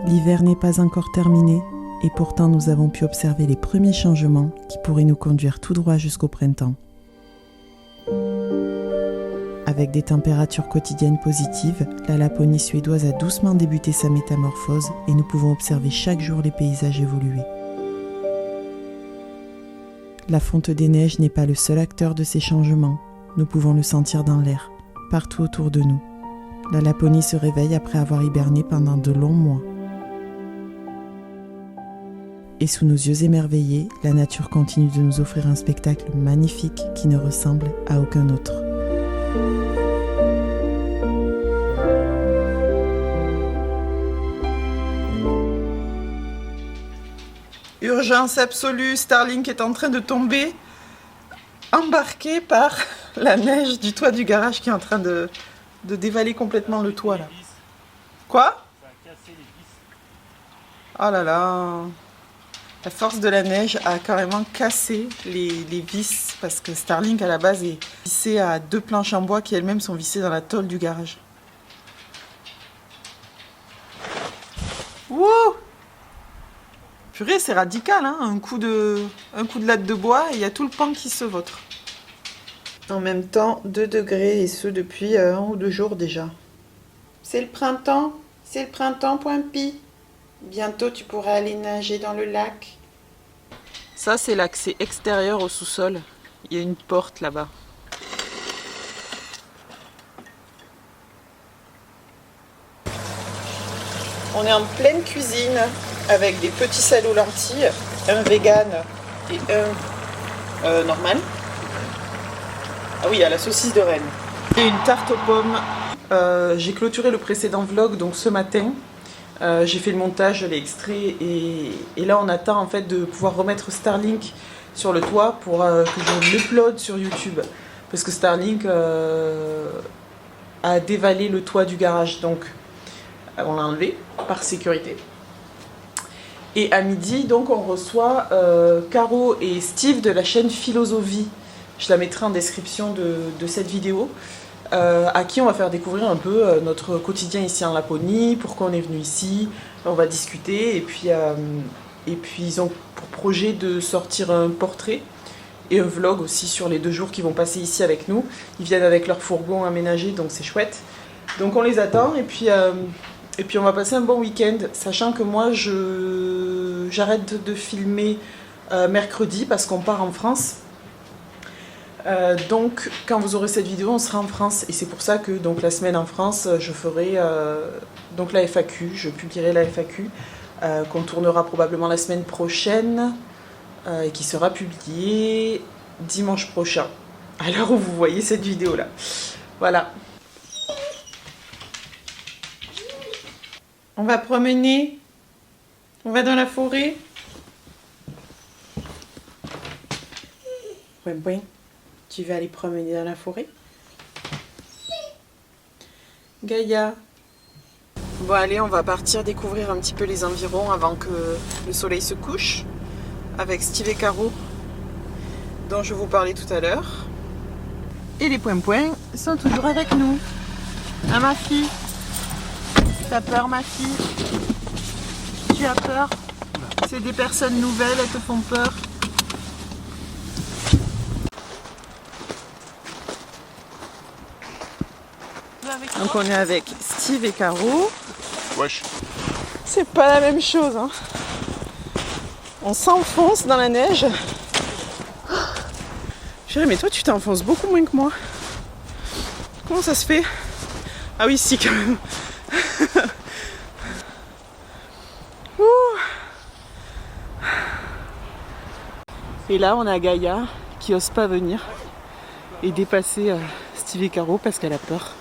L'hiver n'est pas encore terminé et pourtant nous avons pu observer les premiers changements qui pourraient nous conduire tout droit jusqu'au printemps. Avec des températures quotidiennes positives, la Laponie suédoise a doucement débuté sa métamorphose et nous pouvons observer chaque jour les paysages évoluer. La fonte des neiges n'est pas le seul acteur de ces changements. Nous pouvons le sentir dans l'air, partout autour de nous. La Laponie se réveille après avoir hiberné pendant de longs mois. Et sous nos yeux émerveillés, la nature continue de nous offrir un spectacle magnifique qui ne ressemble à aucun autre. Urgence absolue, Starlink est en train de tomber, embarqué par la neige du toit du garage qui est en train de dévaler complètement le toit là. Quoi? Ça a cassé les vis. Oh là là. La force de la neige a carrément cassé les vis parce que Starlink à la base est vissé à 2 planches en bois qui elles-mêmes sont vissées dans la tôle du garage. Wouh! Purée, c'est radical, hein, un coup de latte de bois et il y a tout le pan qui se vautre. En même temps, 2 degrés et ce depuis 1 ou 2 jours déjà. C'est le printemps, Poimpi. Bientôt tu pourras aller nager dans le lac. Ça c'est l'accès extérieur au sous-sol. Il y a une porte là-bas. On est en pleine cuisine avec des petits salauds aux lentilles, un vegan et un normal. Ah oui, à la saucisse de Rennes. Et une tarte aux pommes. J'ai clôturé le précédent vlog donc ce matin. J'ai fait le montage, je l'ai extrait et là on attend en fait de pouvoir remettre Starlink sur le toit pour que je l'upload sur YouTube. Parce que Starlink a dévalé le toit du garage, donc on l'a enlevé par sécurité. Et à midi, donc on reçoit Caro et Steve de la chaîne Philosophie. Je la mettrai en description de cette vidéo. À qui on va faire découvrir un peu notre quotidien ici en Laponie, pourquoi on est venu ici, on va discuter et puis ils ont pour projet de sortir un portrait et un vlog aussi sur les 2 jours qu'ils vont passer ici avec nous. Ils viennent avec leur fourgon aménagé donc c'est chouette. Donc on les attend et puis on va passer un bon week-end, sachant que moi j'arrête de filmer mercredi parce qu'on part en France. Donc quand vous aurez cette vidéo on sera en France et c'est pour ça que donc la semaine en France je ferai donc la FAQ, je publierai la FAQ qu'on tournera probablement la semaine prochaine et qui sera publiée dimanche prochain à l'heure où vous voyez cette vidéo là. Voilà. On va promener, on va dans la forêt. Point. Tu vas aller promener dans la forêt? Gaïa. Bon allez, on va partir découvrir un petit peu les environs avant que le soleil se couche avec Steve et Caro dont je vous parlais tout à l'heure. Et les Point sont toujours avec nous. Hein ma fille? T'as peur ma fille? Tu as peur? C'est des personnes nouvelles, elles te font peur? Donc on est avec Steve et Caro. Wesh. C'est pas la même chose, hein. On s'enfonce dans la neige. Chérie, mais toi tu t'enfonces beaucoup moins que moi. Comment ça se fait? Ah oui, si quand même. Et là on a Gaïa qui ose pas venir et dépasser Steve et Caro parce qu'elle a peur.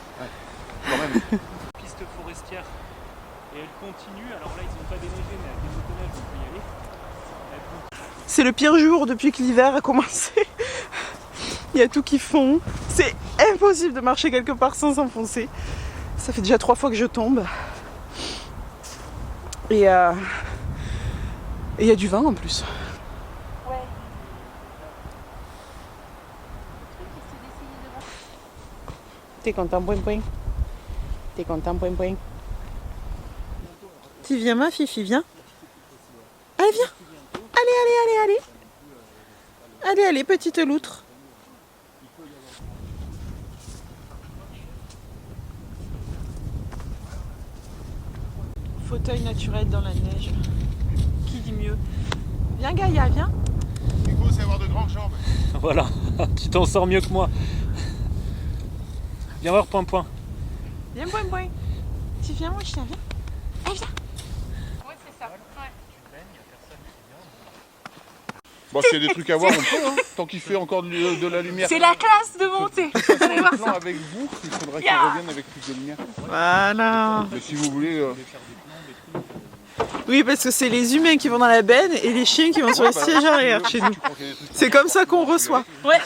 Quand même. Piste forestière et elle continue. Alors là ils sont pas déneigés mais avec des motoneiges on peut y aller. C'est le pire jour depuis que l'hiver a commencé. Il y a tout qui fond. C'est impossible de marcher quelque part sans s'enfoncer. Ça fait déjà 3 fois que je tombe. Et Et il y a du vent en plus. Ouais. T'es content, point point. T'es content, point point. Tu viens, ma Fifi, viens. Allez, viens. Allez, allez, allez, allez. Allez, allez, petite loutre. Fauteuil naturel dans la neige. Qui dit mieux? Viens, Gaïa, viens. Nico, c'est avoir de grandes jambes. Voilà, tu t'en sors mieux que moi. Viens voir point point. Viens, point point. Tu viens, mon chien, viens. Allez, viens. Ouais, c'est ça. Ouais. Bon, s'il y a des trucs à voir, on peut, hein. Tant qu'il fait encore de la lumière. C'est la classe de monter. Allez voir Plan ça. avec vous, il faudrait qu'il revienne avec plus de lumière. Voilà. Mais si vous voulez. Oui, parce que c'est les humains qui vont dans la benne et les chiens qui vont sur le siège arrière chez nous. C'est comme ça qu'on reçoit. Ouais.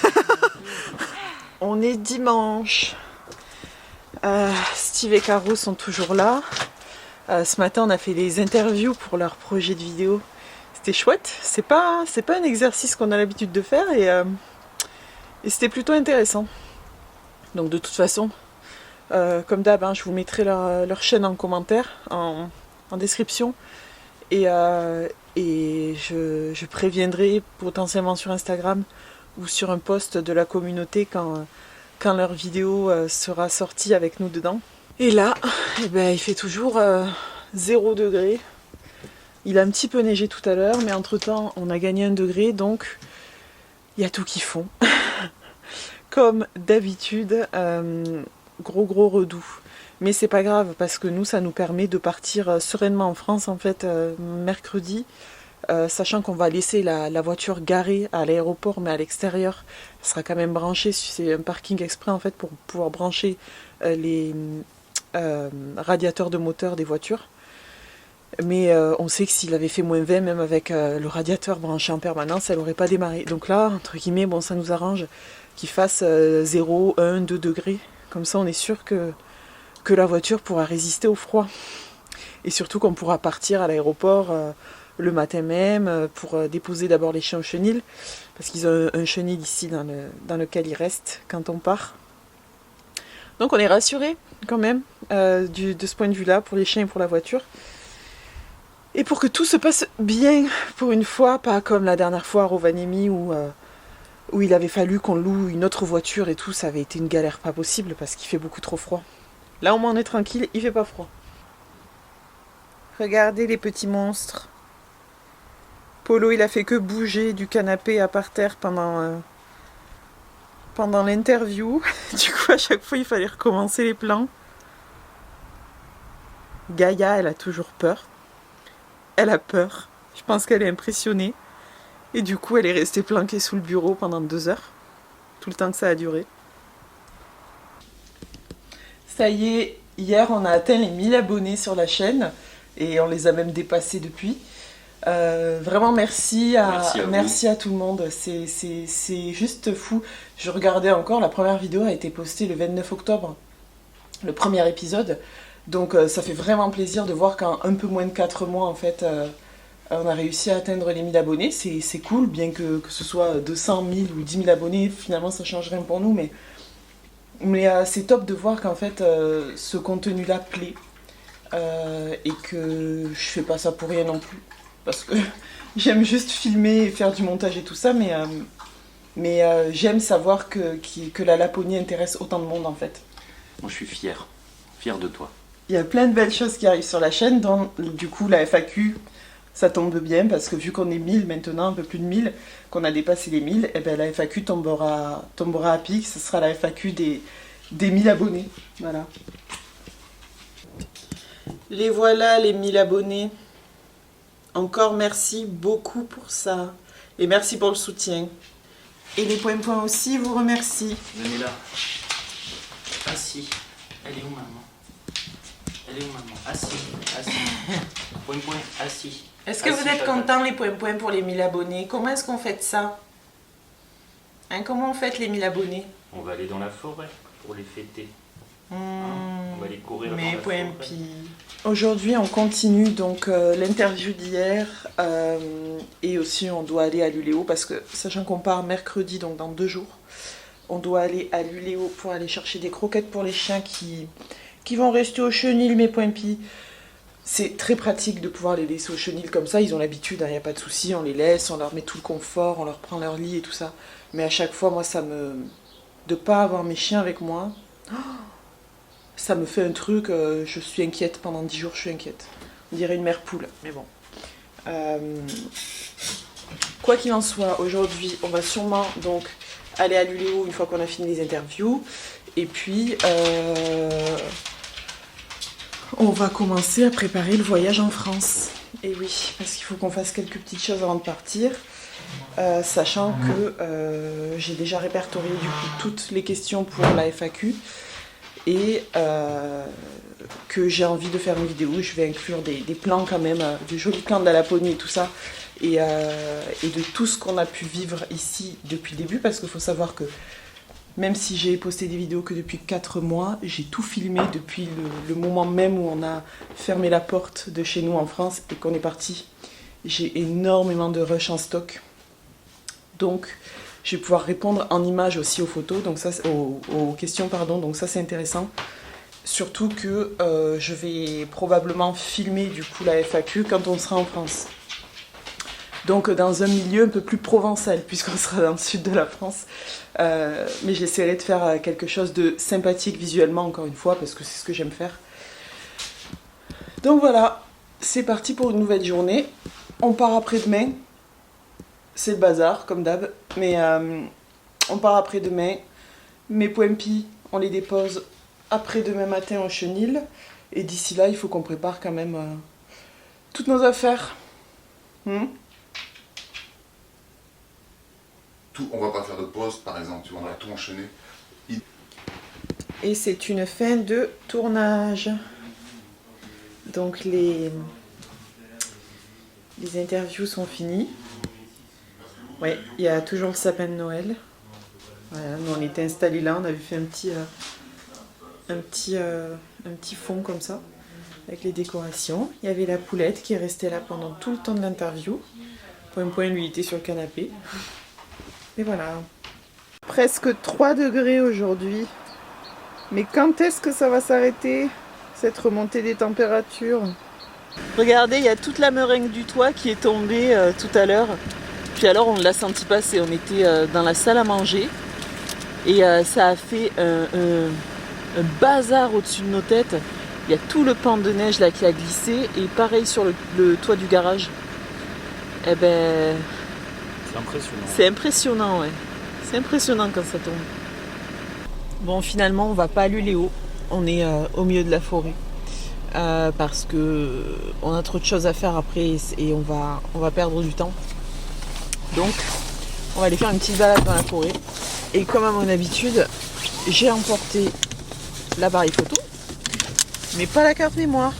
On est dimanche. Steve et Caro sont toujours là. Ce matin, on a fait des interviews pour leur projet de vidéo. C'était chouette. C'est pas un exercice qu'on a l'habitude de faire et c'était plutôt intéressant. Donc de toute façon, comme d'hab, hein, je vous mettrai leur chaîne en commentaire, en description. Et je préviendrai potentiellement sur Instagram ou sur un post de la communauté quand leur vidéo sera sortie avec nous dedans. Et là, eh ben, il fait toujours 0 degré. Il a un petit peu neigé tout à l'heure, mais entre-temps, on a gagné 1 degré, donc il y a tout qui fond. Comme d'habitude, gros redoux. Mais c'est pas grave, parce que nous, ça nous permet de partir sereinement en France, en fait, mercredi, sachant qu'on va laisser la voiture garée à l'aéroport, mais à l'extérieur. Elle sera quand même branchée, c'est un parking exprès, en fait, pour pouvoir brancher les radiateurs de moteur des voitures. Mais on sait que s'il avait fait moins 20, même avec le radiateur branché en permanence, elle n'aurait pas démarré. Donc là, entre guillemets, bon, ça nous arrange qu'il fasse 0, 1, 2 degrés. Comme ça, on est sûr que la voiture pourra résister au froid. Et surtout qu'on pourra partir à l'aéroport le matin même pour déposer d'abord les chiens au chenil. Parce qu'ils ont un chenil ici dans lequel ils restent quand on part. Donc on est rassurés quand même de ce point de vue-là pour les chiens et pour la voiture. Et pour que tout se passe bien pour une fois, pas comme la dernière fois à Rovaniemi où il avait fallu qu'on loue une autre voiture et tout, ça avait été une galère pas possible parce qu'il fait beaucoup trop froid. Là au moins on est tranquille, il fait pas froid. Regardez les petits monstres. Polo il a fait que bouger du canapé à par terre pendant l'interview. Du coup à chaque fois il fallait recommencer les plans. Gaïa elle a toujours peur. Elle a peur. Je pense qu'elle est impressionnée. Et du coup, elle est restée planquée sous le bureau pendant 2 heures. Tout le temps que ça a duré. Ça y est, hier, on a atteint les 1000 abonnés sur la chaîne. Et on les a même dépassés depuis. Vraiment, merci à tout le monde. C'est juste fou. Je regardais encore, la première vidéo a été postée le 29 octobre. Le premier épisode. Donc ça fait vraiment plaisir de voir qu'en un peu moins de 4 mois, en fait, on a réussi à atteindre les 1000 abonnés. C'est cool, bien que ce soit 200, 1000 ou 10 000 abonnés, finalement ça change rien pour nous. Mais c'est top de voir qu'en fait, ce contenu-là plaît. Et que je fais pas ça pour rien non plus. Parce que j'aime juste filmer et faire du montage et tout ça, mais j'aime savoir que la Laponie intéresse autant de monde, en fait. Moi je suis fier de toi. Il y a plein de belles choses qui arrivent sur la chaîne, dont du coup la FAQ, ça tombe bien parce que vu qu'on est 1000 maintenant, un peu plus de 1000, qu'on a dépassé les 1000, et ben la FAQ tombera à pic, ce sera la FAQ des 1000 abonnés. Voilà. Les voilà les 1000 abonnés. Encore merci beaucoup pour ça. Et merci pour le soutien. Et les points aussi vous remercient. Venez là. Assis. Elle est où maman? Elle est où maman? Assis. Point, assis. Est-ce que vous êtes contents les points pour les 1000 abonnés? Comment est-ce qu'on fait ça? Hein, comment on fait les 1000 abonnés? On va aller dans la forêt pour les fêter. On va aller courir dans Mais la point forêt. Aujourd'hui, on continue donc l'interview d'hier et aussi on doit aller à l'Uléo parce que, sachant qu'on part mercredi, donc dans 2 jours, on doit aller à l'Uléo pour aller chercher des croquettes pour les chiens qui vont rester au chenil, mes poinpis. C'est très pratique de pouvoir les laisser au chenil comme ça, ils ont l'habitude, il n'y a pas de souci, on les laisse, on leur met tout le confort, on leur prend leur lit et tout ça. Mais à chaque fois, moi, de pas avoir mes chiens avec moi, ça me fait un truc, je suis inquiète, pendant 10 jours je suis inquiète. On dirait une mère poule, mais bon. Quoi qu'il en soit, aujourd'hui, on va sûrement donc aller à l'Uléo une fois qu'on a fini les interviews. Et puis, on va commencer à préparer le voyage en France. Et oui, parce qu'il faut qu'on fasse quelques petites choses avant de partir. Sachant que j'ai déjà répertorié du coup toutes les questions pour la FAQ. Et que j'ai envie de faire une vidéo où je vais inclure des plans quand même, des jolis plans de la Laponie et tout ça, et de tout ce qu'on a pu vivre ici depuis le début, parce qu'il faut savoir que même si j'ai posté des vidéos que depuis 4 mois, j'ai tout filmé depuis le moment même où on a fermé la porte de chez nous en France et qu'on est parti. J'ai énormément de rush en stock, donc je vais pouvoir répondre en images aussi aux photos, donc ça, aux questions, pardon, donc ça c'est intéressant. Surtout que je vais probablement filmer du coup la FAQ quand on sera en France. Donc dans un milieu un peu plus provençal, puisqu'on sera dans le sud de la France. Mais j'essaierai de faire quelque chose de sympathique visuellement, encore une fois, parce que c'est ce que j'aime faire. Donc voilà, c'est parti pour une nouvelle journée. On part après-demain. C'est le bazar, comme d'hab. Mais on part après-demain. Mes poinpis, on les dépose après-demain matin au chenil. Et d'ici là, il faut qu'on prépare quand même toutes nos affaires. Tout, on va pas faire de pause, par exemple, tu vois, on va tout enchaîner. Et c'est une fin de tournage. Donc les interviews sont finies. Ouais, il y a toujours le sapin de Noël. Voilà, nous on était installés là, on avait fait un petit fond comme ça, avec les décorations. Il y avait la poulette qui est restée là pendant tout le temps de l'interview. Point, lui, il était sur le canapé. Et voilà. Presque 3 degrés aujourd'hui. Mais quand est-ce que ça va s'arrêter, cette remontée des températures? Regardez, il y a toute la meringue du toit qui est tombée tout à l'heure. Puis alors on l'a senti passer, on était dans la salle à manger. Et ça a fait un bazar au-dessus de nos têtes. Il y a tout le pan de neige là qui a glissé. Et pareil sur le toit du garage. Eh ben... C'est impressionnant. C'est impressionnant, ouais. C'est impressionnant quand ça tombe. Bon, finalement, on va pas à l'Uléo. On est au milieu de la forêt. Parce que on a trop de choses à faire après et on va perdre du temps. Donc, on va aller faire une petite balade dans la forêt. Et comme à mon habitude, j'ai emporté l'appareil photo, mais pas la carte mémoire.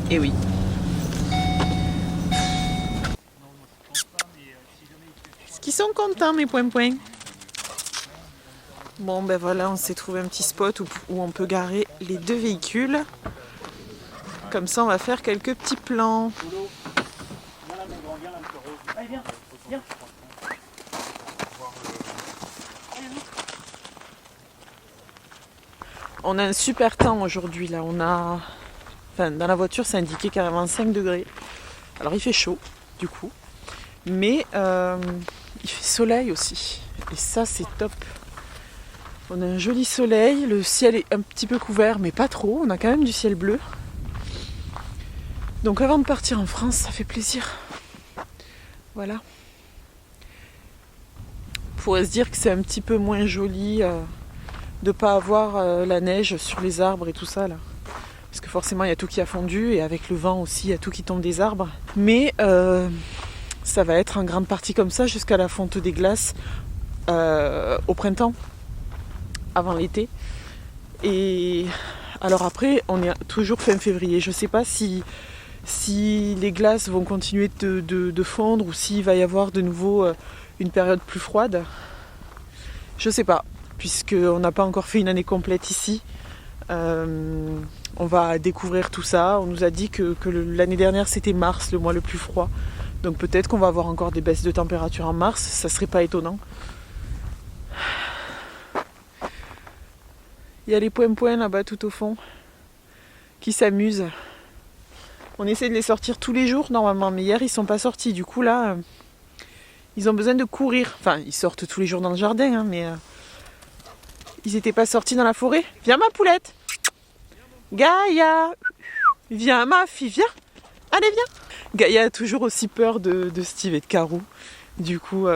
Et oui. Est-ce qu'ils sont contents, mes points-points? Bon, ben voilà, on s'est trouvé un petit spot où on peut garer les 2 véhicules. Comme ça, on va faire quelques petits plans. Allez, viens, viens. On a un super temps aujourd'hui là, dans la voiture c'est indiqué carrément 5 degrés. Alors il fait chaud du coup, mais il fait soleil aussi. Et ça c'est top. On a un joli soleil, le ciel est un petit peu couvert mais pas trop, on a quand même du ciel bleu. Donc avant de partir en France, ça fait plaisir. Voilà. On pourrait se dire que c'est un petit peu moins joli de pas avoir la neige sur les arbres et tout ça là. Parce que forcément il y a tout qui a fondu et avec le vent aussi il y a tout qui tombe des arbres. Mais ça va être en grande partie comme ça jusqu'à la fonte des glaces au printemps, avant l'été. Et alors après on est toujours fin février. Je sais pas si les glaces vont continuer de fondre ou s'il va y avoir de nouveau une période plus froide. Je sais pas, puisqu'on n'a pas encore fait une année complète ici. On va découvrir tout ça. On nous a dit que l'année dernière c'était mars, le mois le plus froid. Donc peut-être qu'on va avoir encore des baisses de température en mars, ça serait pas étonnant. Il y a les points là-bas tout au fond qui s'amusent. On essaie de les sortir tous les jours normalement, mais hier ils sont pas sortis. Du coup là, ils ont besoin de courir. Enfin, ils sortent tous les jours dans le jardin, hein, mais ils n'étaient pas sortis dans la forêt. Viens ma poulette. Gaïa. Viens ma fille, viens. Allez viens. Gaïa a toujours aussi peur de Steve et de Caro. Du coup,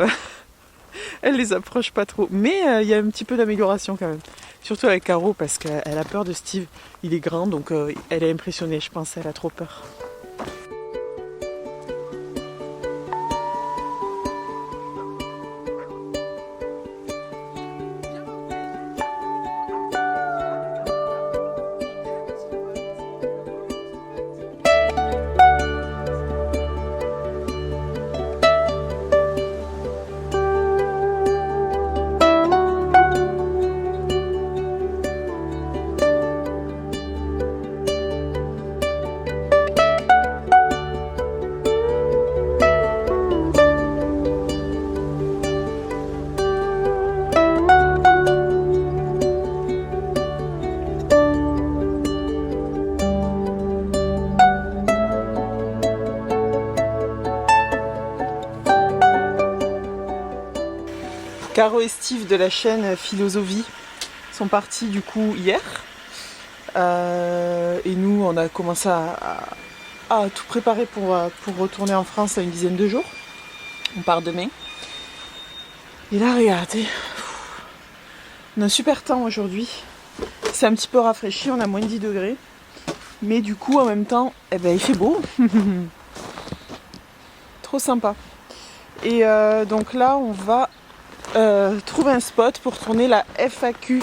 elle les approche pas trop. Mais il y a un petit peu d'amélioration quand même. Surtout avec Caro parce qu'elle a peur de Steve. Il est grand donc elle est impressionnée, je pense. Elle a trop peur. Caro et Steve de la chaîne Philosophie sont partis du coup hier. Et nous, on a commencé à tout préparer pour retourner en France à une dizaine de jours. On part demain. Et là, regardez, on a un super temps aujourd'hui. C'est un petit peu rafraîchi, on a moins de 10 degrés. Mais du coup, en même temps, eh ben, il fait beau. Trop sympa. Et donc là, on va trouver un spot pour tourner la FAQ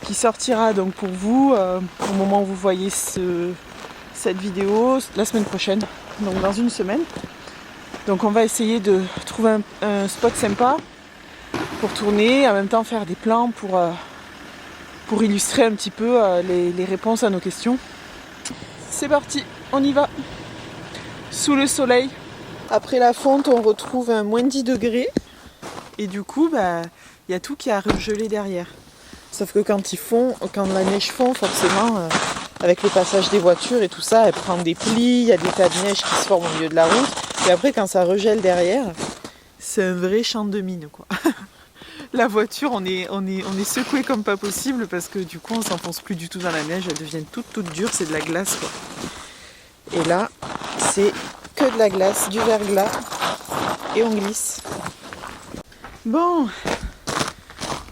qui sortira donc pour vous au moment où vous voyez cette vidéo la semaine prochaine, donc dans une semaine. Donc on va essayer de trouver un spot sympa pour tourner, en même temps faire des plans pour illustrer un petit peu les réponses à nos questions. C'est parti, on y va. Sous le soleil. Après la fonte, on retrouve un moins 10 degrés. Et du coup, y a tout qui a regelé derrière. Sauf que quand la neige fond, forcément, avec le passage des voitures et tout ça, elle prend des plis, il y a des tas de neige qui se forment au milieu de la route. Et après, quand ça regèle derrière, c'est un vrai champ de mine, quoi. La voiture, on est secoué comme pas possible parce que du coup, on s'enfonce plus du tout dans la neige. Elle devient toute dure, c'est de la glace, quoi. Et là, c'est que de la glace, du verglas, et on glisse. Bon,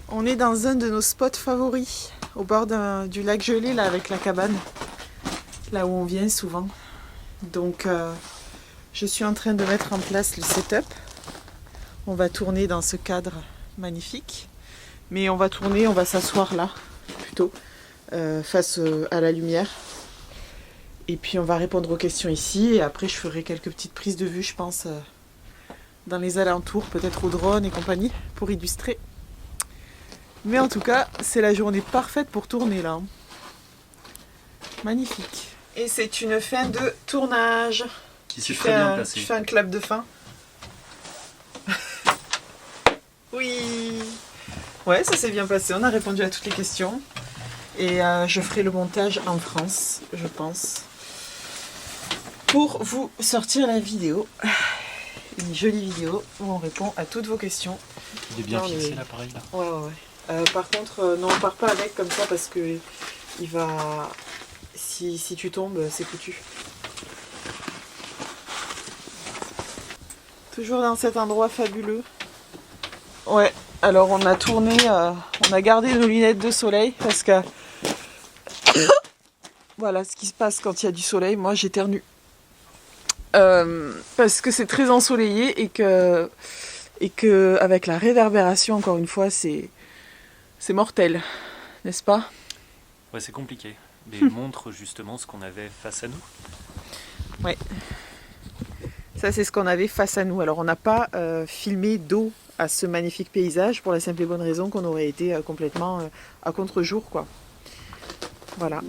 on est dans un de nos spots favoris, au bord du lac gelé, là, avec la cabane, là où on vient souvent. Donc, je suis en train de mettre en place le setup. On va tourner dans ce cadre magnifique, mais on va s'asseoir là, plutôt, face à la lumière. Et puis, on va répondre aux questions ici, et après, je ferai quelques petites prises de vue, je pense, dans les alentours, peut-être au drone et compagnie, pour illustrer. Mais en tout cas, c'est la journée parfaite pour tourner là. Magnifique. Et c'est une fin de tournage. Qui s'est très bien passé. Tu fais un clap de fin. Oui. Ouais, ça s'est bien passé. On a répondu à toutes les questions. Et je ferai le montage en France, je pense, pour vous sortir la vidéo. Une jolie vidéo où on répond à toutes vos questions. Il est bien fixé l'appareil là. Ouais. Par contre, non, on part pas avec comme ça parce que il va. Si tu tombes, c'est foutu. Toujours dans cet endroit fabuleux. Ouais, alors on a tourné, on a gardé nos lunettes de soleil parce que. Voilà ce qui se passe quand il y a du soleil. Moi j'éternue. Parce que c'est très ensoleillé et que avec la réverbération, encore une fois, c'est mortel, n'est-ce pas? Ouais, c'est compliqué. Mais montre justement ce qu'on avait face à nous. Ouais. Ça, c'est ce qu'on avait face à nous. Alors, on n'a pas filmé d'eau à ce magnifique paysage pour la simple et bonne raison qu'on aurait été complètement à contre-jour, quoi. Voilà.